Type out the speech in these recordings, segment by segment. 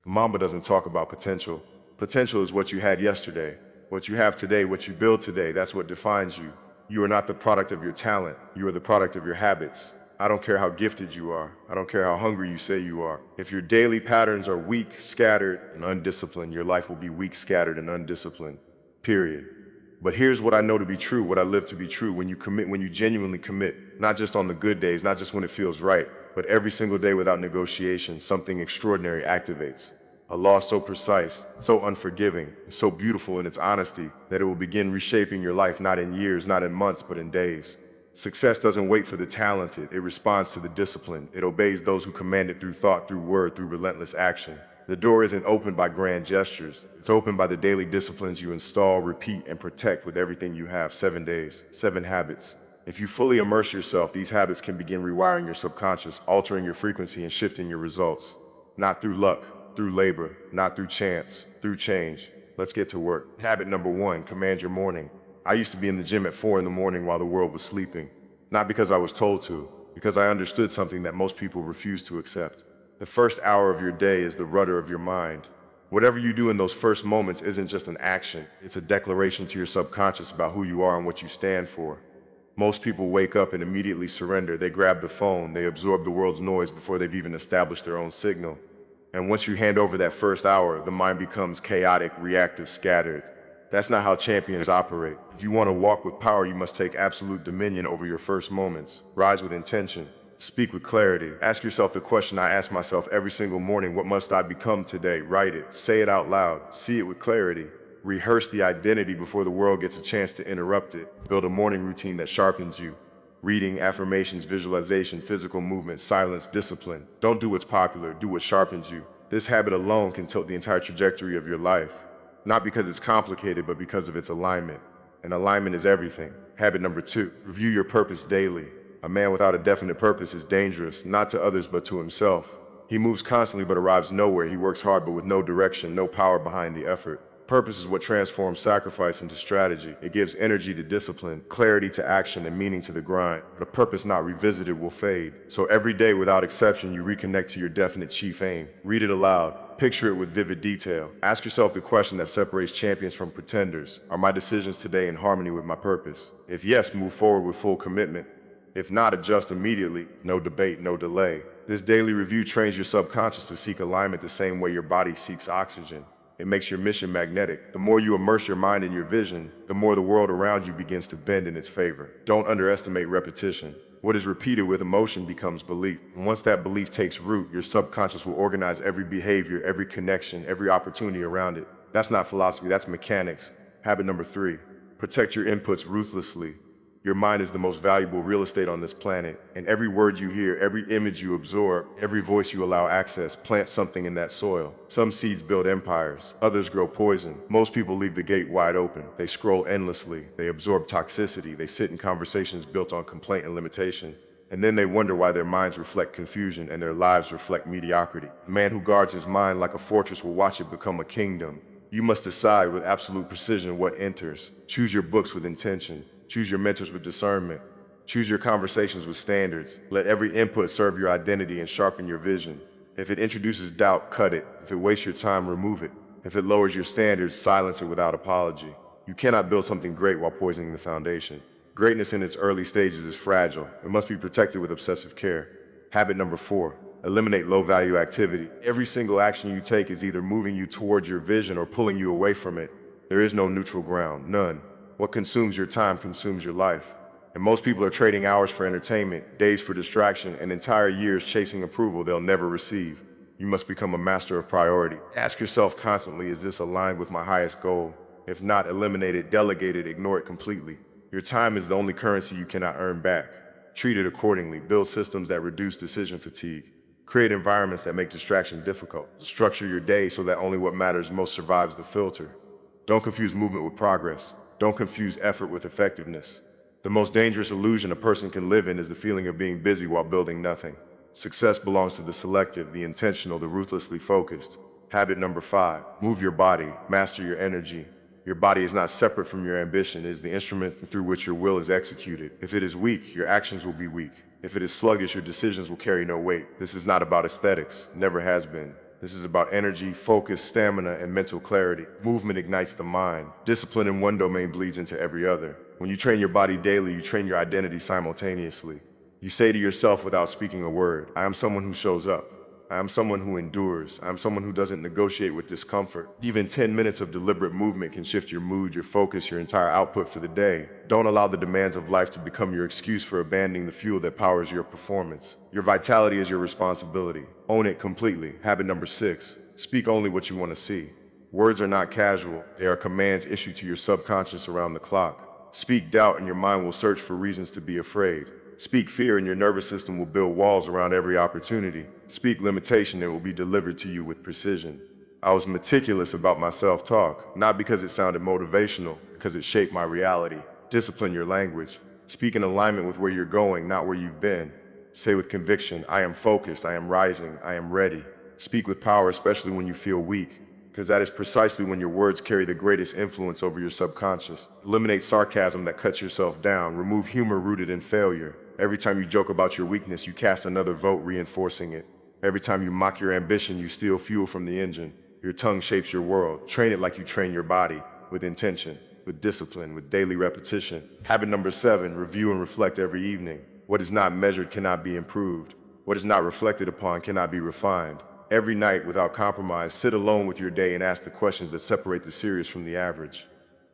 Mamba doesn't talk about potential. Potential is what you had yesterday. What you have today, what you build today, that's what defines you. You are not the product of your talent. You are the product of your habits. I don't care how gifted you are. I don't care how hungry you say you are. If your daily patterns are weak, scattered, and undisciplined, your life will be weak, scattered, and undisciplined. Period. But here's what I know to be true, what I live to be true. When you commit, when you genuinely commit, not just on the good days, not just when it feels right, but every single day without negotiation, something extraordinary activates. A law so precise, so unforgiving, so beautiful in its honesty that it will begin reshaping your life not in years, not in months, but in days. Success doesn't wait for the talented, it responds to the disciplined. It obeys those who command it through thought, through word, through relentless action. The door isn't opened by grand gestures. It's opened by the daily disciplines you install, repeat, and protect with everything you have. 7 days, 7 habits. If you fully immerse yourself, these habits can begin rewiring your subconscious, altering your frequency and shifting your results. Not through luck, through labor, not through chance, through change. Let's get to work. Habit number 1, command your morning. I used to be in the gym at 4 in the morning while the world was sleeping. Not because I was told to, because I understood something that most people refuse to accept. The first hour of your day is the rudder of your mind. Whatever you do in those first moments isn't just an action, it's a declaration to your subconscious about who you are and what you stand for. Most people wake up and immediately surrender. They grab the phone, they absorb the world's noise before they've even established their own signal. And once you hand over that first hour, the mind becomes chaotic, reactive, scattered. That's not how champions operate. If you want to walk with power, you must take absolute dominion over your first moments. Rise with intention. Speak with clarity. Ask yourself the question I ask myself every single morning: what must I become today? Write it. Say it out loud. See it with clarity. Rehearse the identity before the world gets a chance to interrupt it. Build a morning routine that sharpens you. Reading, affirmations, visualization, physical movement, silence, discipline. Don't do what's popular, do what sharpens you. This habit alone can tilt the entire trajectory of your life. Not because it's complicated, but because of its alignment. And alignment is everything. Habit number 2, review your purpose daily. A man without a definite purpose is dangerous, not to others but to himself. He moves constantly but arrives nowhere. He works hard but with no direction, no power behind the effort. Purpose is what transforms sacrifice into strategy. It gives energy to discipline, clarity to action, and meaning to the grind. But a purpose not revisited will fade. So every day, without exception, you reconnect to your definite chief aim. Read it aloud. Picture it with vivid detail. Ask yourself the question that separates champions from pretenders. Are my decisions today in harmony with my purpose? If yes, move forward with full commitment. If not, adjust immediately. No debate, no delay. This daily review trains your subconscious to seek alignment the same way your body seeks oxygen. It makes your mission magnetic. The more you immerse your mind in your vision, the more the world around you begins to bend in its favor. Don't underestimate repetition. What is repeated with emotion becomes belief. And once that belief takes root, your subconscious will organize every behavior, every connection, every opportunity around it. That's not philosophy, that's mechanics. Habit number 3, protect your inputs ruthlessly. Your mind is the most valuable real estate on this planet, and every word you hear, every image you absorb, every voice you allow access, plant something in that soil. Some seeds build empires, others grow poison. Most people leave the gate wide open. They scroll endlessly, they absorb toxicity, they sit in conversations built on complaint and limitation. And then they wonder why their minds reflect confusion and their lives reflect mediocrity. The man who guards his mind like a fortress will watch it become a kingdom. You must decide with absolute precision what enters. Choose your books with intention. Choose your mentors with discernment. Choose your conversations with standards. Let every input serve your identity and sharpen your vision. If it introduces doubt, cut it. If it wastes your time, remove it. If it lowers your standards, silence it without apology. You cannot build something great while poisoning the foundation. Greatness in its early stages is fragile. It must be protected with obsessive care. Habit number 4, eliminate low-value activity. Every single action you take is either moving you towards your vision or pulling you away from it. There is no neutral ground, none. What consumes your time consumes your life. And most people are trading hours for entertainment, days for distraction, and entire years chasing approval they'll never receive. You must become a master of priority. Ask yourself constantly, is this aligned with my highest goal? If not, eliminate it, delegate it, ignore it completely. Your time is the only currency you cannot earn back. Treat it accordingly. Build systems that reduce decision fatigue. Create environments that make distraction difficult. Structure your day so that only what matters most survives the filter. Don't confuse movement with progress. Don't confuse effort with effectiveness. The most dangerous illusion a person can live in is the feeling of being busy while building nothing. Success belongs to the selective, the intentional, the ruthlessly focused. Habit number 5, move your body, master your energy. Your body is not separate from your ambition. It is the instrument through which your will is executed. If it is weak, your actions will be weak. If it is sluggish, your decisions will carry no weight. This is not about aesthetics, never has been. This is about energy, focus, stamina, and mental clarity. Movement ignites the mind. Discipline in one domain bleeds into every other. When you train your body daily, you train your identity simultaneously. You say to yourself without speaking a word, I am someone who shows up. I am someone who endures. I am someone who doesn't negotiate with discomfort. Even 10 minutes of deliberate movement can shift your mood, your focus, your entire output for the day. Don't allow the demands of life to become your excuse for abandoning the fuel that powers your performance. Your vitality is your responsibility. Own it completely. Habit number 6. Speak only what you want to see. Words are not casual. They are commands issued to your subconscious around the clock. Speak doubt and your mind will search for reasons to be afraid. Speak fear and your nervous system will build walls around every opportunity. Speak limitation and it will be delivered to you with precision. I was meticulous about my self-talk, not because it sounded motivational, because it shaped my reality. Discipline your language. Speak in alignment with where you're going, not where you've been. Say with conviction, I am focused, I am rising, I am ready. Speak with power, especially when you feel weak, because that is precisely when your words carry the greatest influence over your subconscious. Eliminate sarcasm that cuts yourself down. Remove humor rooted in failure. Every time you joke about your weakness, you cast another vote reinforcing it. Every time you mock your ambition, you steal fuel from the engine. Your tongue shapes your world. Train it like you train your body, with intention, with discipline, with daily repetition. Habit number 7, review and reflect every evening. What is not measured cannot be improved. What is not reflected upon cannot be refined. Every night, without compromise, sit alone with your day and ask the questions that separate the serious from the average.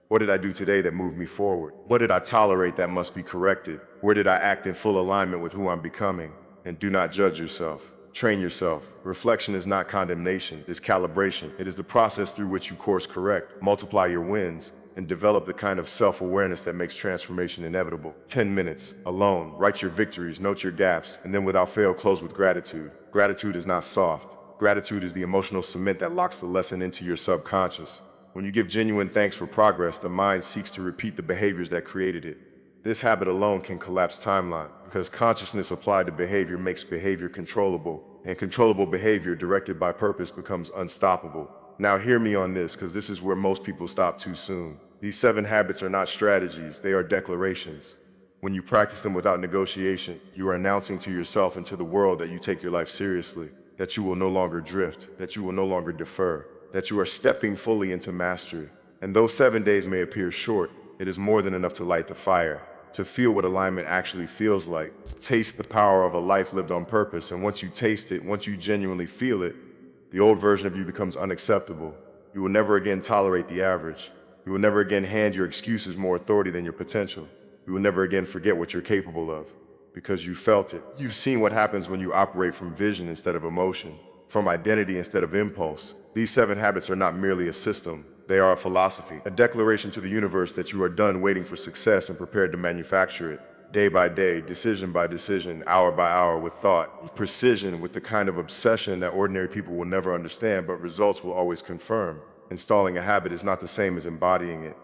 What did I do today that moved me forward? What did I tolerate that must be corrected? Where did I act in full alignment with who I'm becoming? And do not judge yourself. Train yourself. Reflection is not condemnation, it's calibration. It is the process through which you course correct, multiply your wins, and develop the kind of self-awareness that makes transformation inevitable. 10 minutes, alone, write your victories, note your gaps, and then without fail close with gratitude. Gratitude is not soft. Gratitude is the emotional cement that locks the lesson into your subconscious. When you give genuine thanks for progress, the mind seeks to repeat the behaviors that created it. This habit alone can collapse timeline, because consciousness applied to behavior makes behavior controllable, and controllable behavior directed by purpose becomes unstoppable. Now hear me on this, because this is where most people stop too soon. These 7 habits are not strategies, they are declarations. When you practice them without negotiation, you are announcing to yourself and to the world that you take your life seriously, that you will no longer drift, that you will no longer defer, that you are stepping fully into mastery. And though 7 days may appear short, it is more than enough to light the fire, to feel what alignment actually feels like. Taste the power of a life lived on purpose, and once you taste it, once you genuinely feel it, the old version of you becomes unacceptable. You will never again tolerate the average. You will never again hand your excuses more authority than your potential. You will never again forget what you're capable of, because you felt it. You've seen what happens when you operate from vision instead of emotion, from identity instead of impulse. These 7 habits are not merely a system, they are a philosophy, a declaration to the universe that you are done waiting for success and prepared to manufacture it. Day by day, decision by decision, hour by hour, with thought, with precision, with the kind of obsession that ordinary people will never understand, but results will always confirm. Installing a habit is not the same as embodying it.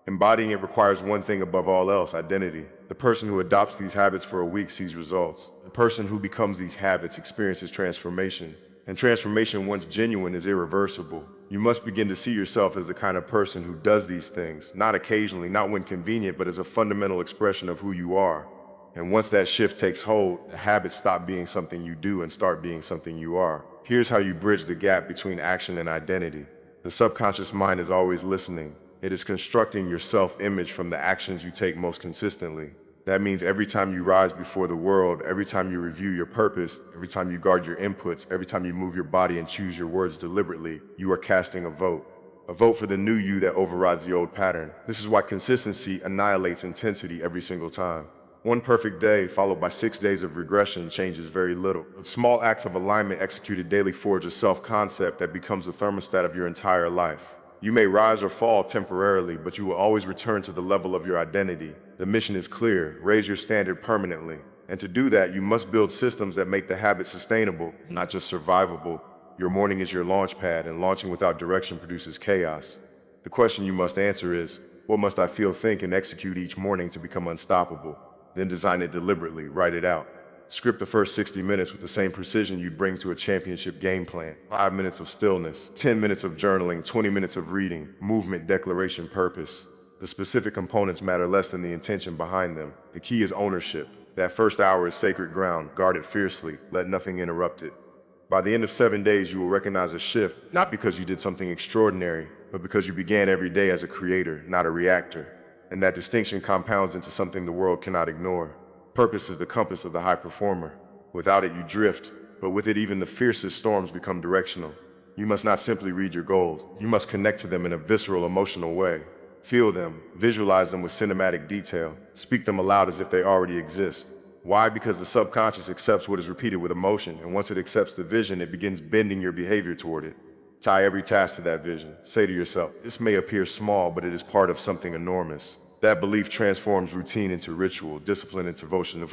Embodying it requires one thing above all else: identity. The person who adopts these habits for a week sees results. The person who becomes these habits experiences transformation. And transformation, once genuine, is irreversible. You must begin to see yourself as the kind of person who does these things, not occasionally, not when convenient, but as a fundamental expression of who you are. And once that shift takes hold, the habits stop being something you do and start being something you are. Here's how you bridge the gap between action and identity. The subconscious mind is always listening. It is constructing your self-image from the actions you take most consistently. That means every time you rise before the world, every time you review your purpose, every time you guard your inputs, every time you move your body and choose your words deliberately, you are casting a vote. A vote for the new you that overrides the old pattern. This is why consistency annihilates intensity every single time. One perfect day followed by 6 days of regression changes very little. Small acts of alignment executed daily forge a self-concept that becomes the thermostat of your entire life. You may rise or fall temporarily, but you will always return to the level of your identity. The mission is clear: raise your standard permanently. And to do that, you must build systems that make the habit sustainable, not just survivable. Your morning is your launch pad, and launching without direction produces chaos. The question you must answer is, what must I feel, think, and execute each morning to become unstoppable? Then design it deliberately, write it out. Script the first 60 minutes with the same precision you'd bring to a championship game plan. 5 minutes of stillness, 10 minutes of journaling, 20 minutes of reading, movement, declaration, purpose. The specific components matter less than the intention behind them. The key is ownership. That first hour is sacred ground. Guard it fiercely. Let nothing interrupt it. By the end of 7 days, you will recognize a shift, not because you did something extraordinary, but because you began every day as a creator, not a reactor. And that distinction compounds into something the world cannot ignore. Purpose is the compass of the high performer. Without it, you drift, but with it, even the fiercest storms become directional. You must not simply read your goals, you must connect to them in a visceral, emotional way. Feel them, visualize them with cinematic detail, speak them aloud as if they already exist. Why? Because the subconscious accepts what is repeated with emotion, and once it accepts the vision, it begins bending your behavior toward it. Tie every task to that vision. Say to yourself, this may appear small, but it is part of something enormous. That belief transforms routine into ritual, discipline into devotion,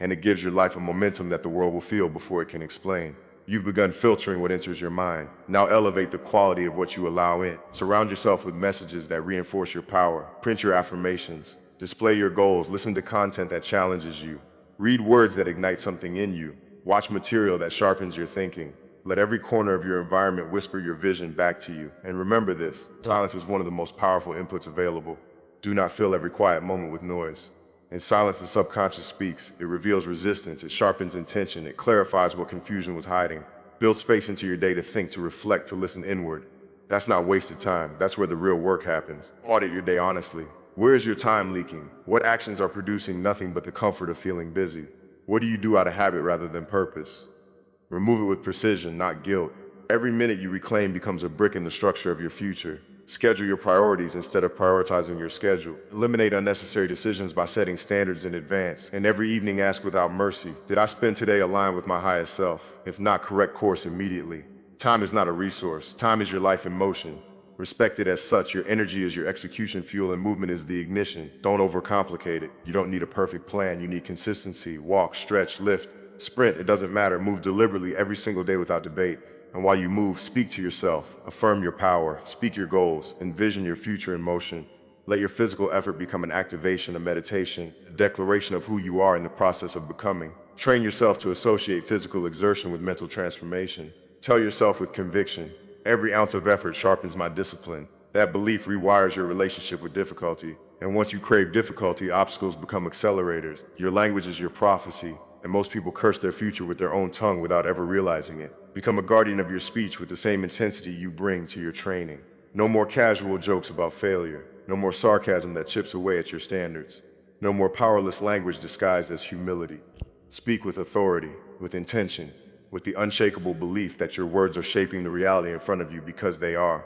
and it gives your life a momentum that the world will feel before it can explain. You've begun filtering what enters your mind. Now elevate the quality of what you allow in. Surround yourself with messages that reinforce your power. Print your affirmations. Display your goals. Listen to content that challenges you. Read words that ignite something in you. Watch material that sharpens your thinking. Let every corner of your environment whisper your vision back to you. And remember this, silence is one of the most powerful inputs available. Do not fill every quiet moment with noise. In silence, the subconscious speaks. It reveals resistance, it sharpens intention, it clarifies what confusion was hiding. Build space into your day to think, to reflect, to listen inward. That's not wasted time. That's where the real work happens. Audit your day honestly. Where is your time leaking? What actions are producing nothing but the comfort of feeling busy? What do you do out of habit rather than purpose? Remove it with precision, not guilt. Every minute you reclaim becomes a brick in the structure of your future. Schedule your priorities instead of prioritizing your schedule. Eliminate unnecessary decisions by setting standards in advance. And every evening ask without mercy, did I spend today aligned with my highest self? If not, correct course immediately. Time is not a resource. Time is your life in motion. Respect it as such. Your energy is your execution fuel and movement is the ignition. Don't overcomplicate it. You don't need a perfect plan. You need consistency. Walk, stretch, lift, sprint. It doesn't matter. Move deliberately every single day without debate. And while you move, speak to yourself. Affirm your power. Speak your goals. Envision your future in motion. Let your physical effort become an activation, a meditation, a declaration of who you are in the process of becoming. Train yourself to associate physical exertion with mental transformation. Tell yourself with conviction, every ounce of effort sharpens my discipline. That belief rewires your relationship with difficulty. And once you crave difficulty, obstacles become accelerators. Your language is your prophecy. And most people curse their future with their own tongue without ever realizing it. Become a guardian of your speech with the same intensity you bring to your training. No more casual jokes about failure. No more sarcasm that chips away at your standards. No more powerless language disguised as humility. Speak with authority, with intention, with the unshakable belief that your words are shaping the reality in front of you because they are.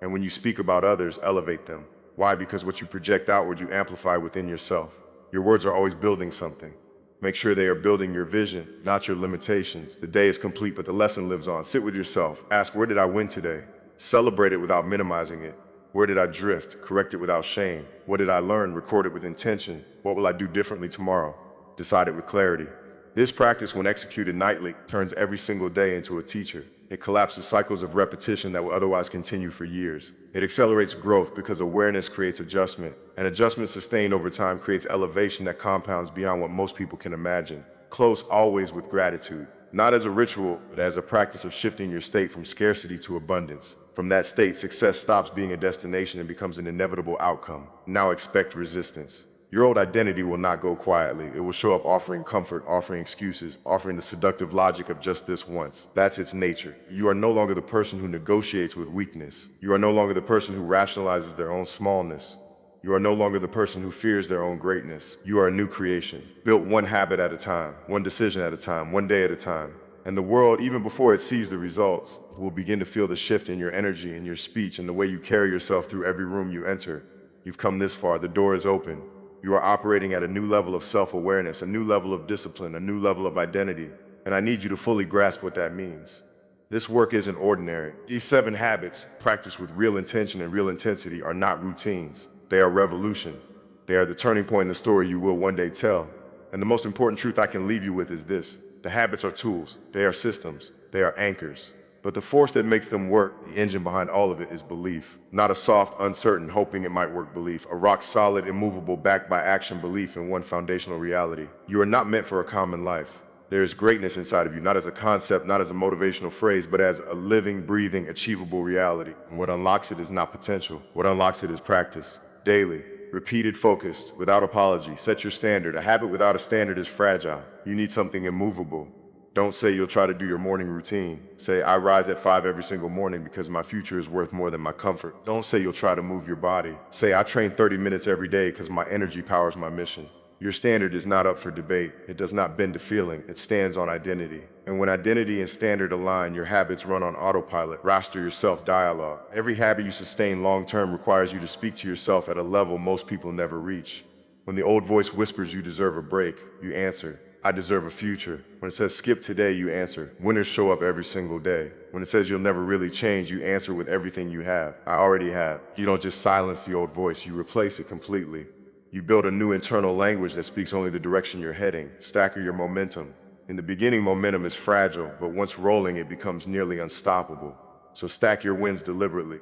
And when you speak about others, elevate them. Why? Because what you project outward, you amplify within yourself. Your words are always building something. Make sure they are building your vision, not your limitations. The day is complete, but the lesson lives on. Sit with yourself. Ask, where did I win today? Celebrate it without minimizing it. Where did I drift? Correct it without shame. What did I learn? Record it with intention. What will I do differently tomorrow? Decide it with clarity. This practice, when executed nightly, turns every single day into a teacher. It collapses cycles of repetition that will otherwise continue for years. It accelerates growth because awareness creates adjustment, and adjustment sustained over time creates elevation that compounds beyond what most people can imagine. Close always with gratitude, not as a ritual, but as a practice of shifting your state from scarcity to abundance. From that state, success stops being a destination and becomes an inevitable outcome. Now expect resistance. Your old identity will not go quietly. It will show up offering comfort, offering excuses, offering the seductive logic of just this once. That's its nature. You are no longer the person who negotiates with weakness. You are no longer the person who rationalizes their own smallness. You are no longer the person who fears their own greatness. You are a new creation, built one habit at a time, one decision at a time, one day at a time. And the world, even before it sees the results, will begin to feel the shift in your energy, in your speech, and the way you carry yourself through every room you enter. You've come this far. The door is open. You are operating at a new level of self-awareness, a new level of discipline, a new level of identity, and I need you to fully grasp what that means. This work isn't ordinary. These 7 habits, practiced with real intention and real intensity, are not routines. They are revolution. They are the turning point in the story you will one day tell. And the most important truth I can leave you with is this. The habits are tools. They are systems. They are anchors. But the force that makes them work, the engine behind all of it, is belief. Not a soft, uncertain, hoping it might work belief. A rock-solid, immovable, backed by action belief in one foundational reality. You are not meant for a common life. There is greatness inside of you, not as a concept, not as a motivational phrase, but as a living, breathing, achievable reality. And what unlocks it is not potential. What unlocks it is practice. Daily. Repeated, focused, without apology. Set your standard. A habit without a standard is fragile. You need something immovable. Don't say you'll try to do your morning routine. Say, I rise at 5 every single morning because my future is worth more than my comfort. Don't say you'll try to move your body. Say, I train 30 minutes every day because my energy powers my mission. Your standard is not up for debate. It does not bend to feeling. It stands on identity. And when identity and standard align, your habits run on autopilot. Roster your self-dialogue. Every habit you sustain long-term requires you to speak to yourself at a level most people never reach. When the old voice whispers you deserve a break, you answer, I deserve a future. When it says skip today, you answer, winners show up every single day. When it says you'll never really change, you answer with everything you have. I already have. You don't just silence the old voice, you replace it completely. You build a new internal language that speaks only the direction you're heading. Stacker your momentum. In the beginning, momentum is fragile, but once rolling, it becomes nearly unstoppable. So stack your wins deliberately.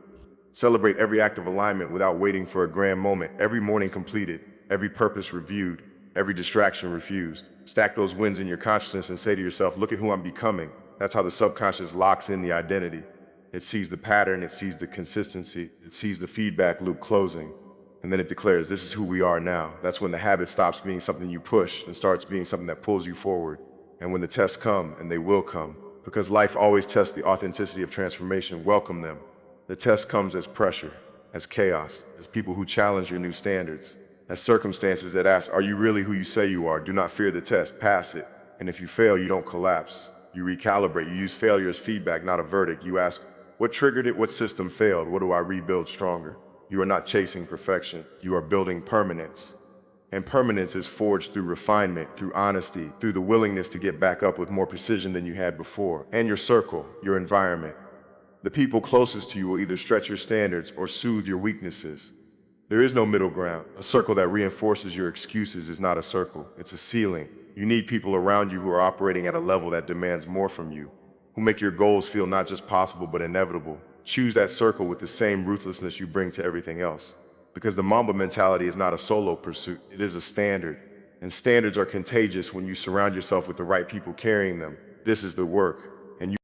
Celebrate every act of alignment without waiting for a grand moment. Every morning completed, every purpose reviewed, every distraction refused. Stack those wins in your consciousness and say to yourself, look at who I'm becoming. That's how the subconscious locks in the identity. It sees the pattern, it sees the consistency, it sees the feedback loop closing. And then it declares, this is who we are now. That's when the habit stops being something you push and starts being something that pulls you forward. And when the tests come, and they will come, because life always tests the authenticity of transformation, welcome them. The test comes as pressure, as chaos, as people who challenge your new standards, as circumstances that ask, are you really who you say you are? Do not fear the test, pass it. And if you fail, you don't collapse. You recalibrate, you use failure as feedback, not a verdict. You ask, what triggered it? What system failed? What do I rebuild stronger? You are not chasing perfection, you are building permanence. And permanence is forged through refinement, through honesty, through the willingness to get back up with more precision than you had before. And your circle, your environment. The people closest to you will either stretch your standards or soothe your weaknesses. There is no middle ground. A circle that reinforces your excuses is not a circle, it's a ceiling. You need people around you who are operating at a level that demands more from you, who make your goals feel not just possible but inevitable. Choose that circle with the same ruthlessness you bring to everything else. Because the Mamba mentality is not a solo pursuit, it is a standard. And standards are contagious when you surround yourself with the right people carrying them. This is the work.